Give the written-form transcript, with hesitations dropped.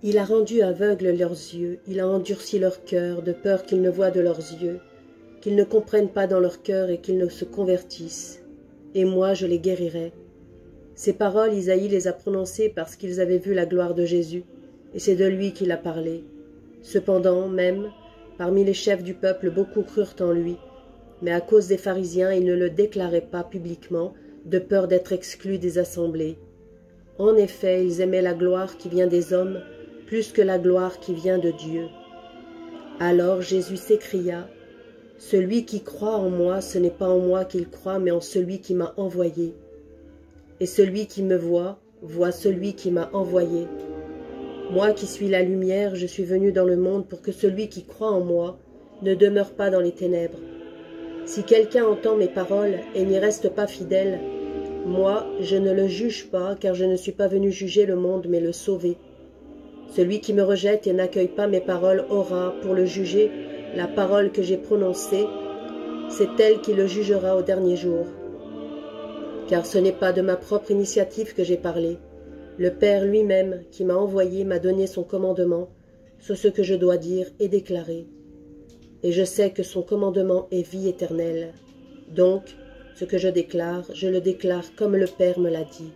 Il a rendu aveugles leurs yeux, il a endurci leur cœur, de peur qu'ils ne voient de leurs yeux, qu'ils ne comprennent pas dans leur cœur et qu'ils ne se convertissent. Et moi, je les guérirai. » Ces paroles, Isaïe les a prononcées parce qu'ils avaient vu la gloire de Jésus, et c'est de lui qu'il a parlé. Cependant, même, parmi les chefs du peuple, beaucoup crurent en lui, mais à cause des pharisiens, ils ne le déclaraient pas publiquement, de peur d'être exclus des assemblées. En effet, ils aimaient la gloire qui vient des hommes, plus que la gloire qui vient de Dieu. Alors Jésus s'écria, « Celui qui croit en moi, ce n'est pas en moi qu'il croit, mais en celui qui m'a envoyé. Et celui qui me voit, voit celui qui m'a envoyé. Moi qui suis la lumière, je suis venu dans le monde pour que celui qui croit en moi ne demeure pas dans les ténèbres. Si quelqu'un entend mes paroles et n'y reste pas fidèle, moi, je ne le juge pas, car je ne suis pas venu juger le monde, mais le sauver. Celui qui me rejette et n'accueille pas mes paroles aura, pour le juger, la parole que j'ai prononcée, c'est elle qui le jugera au dernier jour. Car ce n'est pas de ma propre initiative que j'ai parlé. Le Père lui-même, qui m'a envoyé, m'a donné son commandement sur ce que je dois dire et déclarer. Et je sais que son commandement est vie éternelle. Donc, ce que je le déclare comme le Père me l'a dit.